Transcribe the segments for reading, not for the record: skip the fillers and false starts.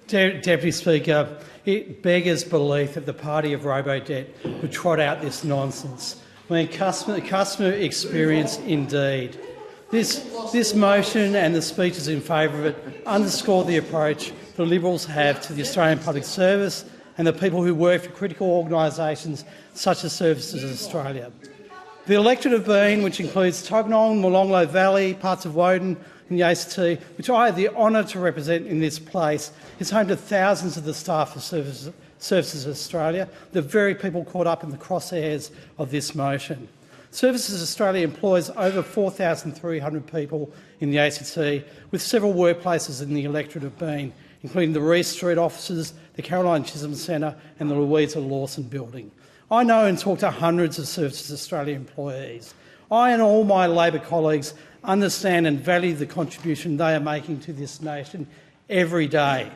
Deputy Speaker, it beggars belief that the party of Robodebt would trot out this nonsense. I mean, customer experience indeed. This motion and the speeches in favour of it underscore the approach the Liberals have to the Australian public service and the people who work for critical organisations such as Services Australia. The electorate of Bean, which includes Tuggeranong, Molonglo Valley, parts of Woden and the ACT, which I have the honour to represent in this place, is home to thousands of the staff of Services Australia, the very people caught up in the crosshairs of this motion. Services Australia employs over 4,300 people in the ACT, with several workplaces in the electorate of Bean, including the Reece Street offices, the Caroline Chisholm Centre and the Louisa Lawson building. I know and talk to hundreds of Services Australia employees. I and all my Labor colleagues understand and value the contribution they are making to this nation every day.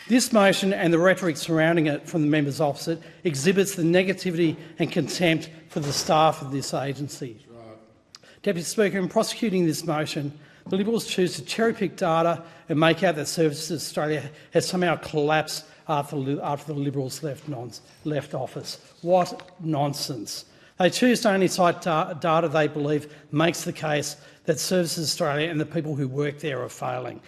This motion and the rhetoric surrounding it from the members opposite exhibits the negativity and contempt for the staff of this agency. Deputy Speaker, in prosecuting this motion, the Liberals choose to cherry-pick data and make out that Services Australia has somehow collapsed after the Liberals left office. What nonsense. They choose to only cite data they believe makes the case that Services Australia and the people who work there are failing.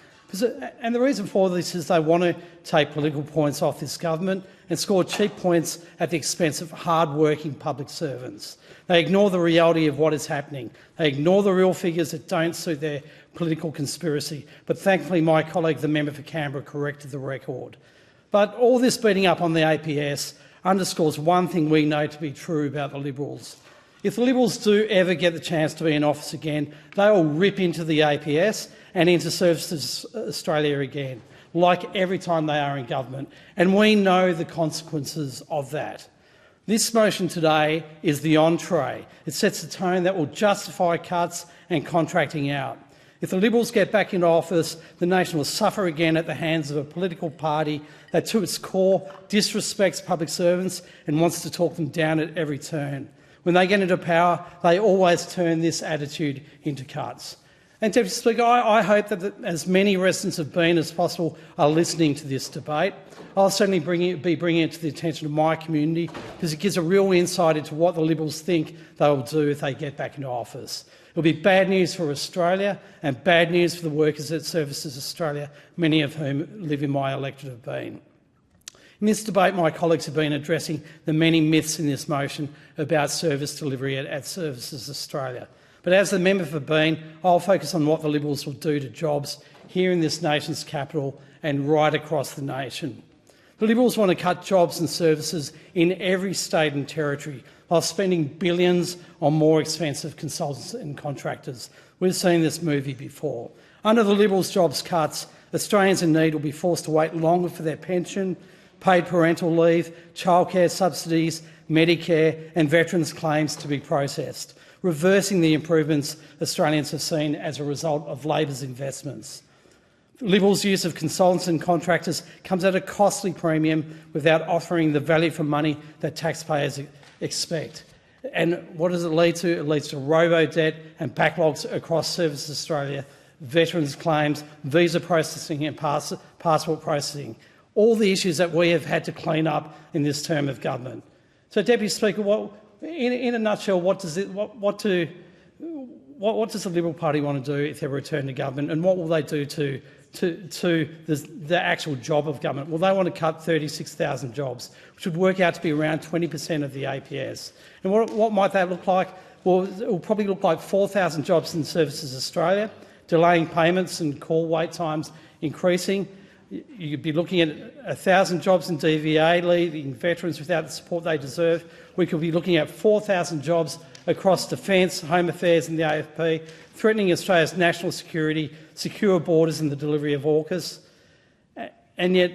And the reason for this is they want to take political points off this government and score cheap points at the expense of hard-working public servants. They ignore the reality of what is happening. They ignore the real figures that don't suit their political conspiracy. But thankfully, my colleague, the member for Canberra, corrected the record. But all this beating up on the APS underscores one thing we know to be true about the Liberals. If the Liberals do ever get the chance to be in office again, they will rip into the APS and into Services Australia again, like every time they are in government, and we know the consequences of that. This motion today is the entree. It sets a tone that will justify cuts and contracting out. If the Liberals get back into office, the nation will suffer again at the hands of a political party that to its core disrespects public servants and wants to talk them down at every turn. When they get into power, they always turn this attitude into cuts. And Deputy Speaker, I hope that as many residents of Bean as possible are listening to this debate. I'll certainly be bringing it to the attention of my community because it gives a real insight into what the Liberals think they will do if they get back into office. It will be bad news for Australia and bad news for the workers at Services Australia, many of whom live in my electorate of Bean. In this debate, my colleagues have been addressing the many myths in this motion about service delivery at Services Australia. But as the member for Bean, I'll focus on what the Liberals will do to jobs here in this nation's capital and right across the nation. The Liberals want to cut jobs and services in every state and territory while spending billions on more expensive consultants and contractors. We've seen this movie before. Under the Liberals' jobs cuts, Australians in need will be forced to wait longer for their pension, paid parental leave, childcare subsidies, Medicare and veterans' claims to be processed, reversing the improvements Australians have seen as a result of Labor's investments. Liberals' use of consultants and contractors comes at a costly premium without offering the value for money that taxpayers expect. And what does it lead to? It leads to robo-debt and backlogs across Services Australia, veterans' claims, visa processing and passport processing, all the issues that we have had to clean up in this term of government. So, Deputy Speaker, in a nutshell, what does the Liberal Party want to do if they return to government, and what will they do to the actual job of government? Well, they want to cut 36,000 jobs, which would work out to be around 20% of the APS. And what might that look like? Well, it will probably look like 4,000 jobs in Services Australia, delaying payments and call wait times increasing. You'd be looking at 1,000 jobs in DVA, leaving veterans without the support they deserve. We could be looking at 4,000 jobs across Defence, Home Affairs and the AFP, threatening Australia's national security, secure borders and the delivery of AUKUS. And yet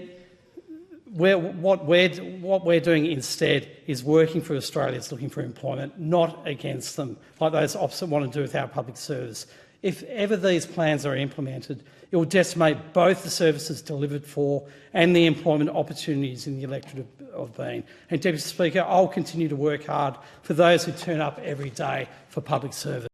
what we're doing instead is working for Australians looking for employment, not against them, like those opposite want to do with our public service. If ever these plans are implemented, it will decimate both the services delivered for and the employment opportunities in the electorate of Bean. And, Deputy Speaker, I'll continue to work hard for those who turn up every day for public service.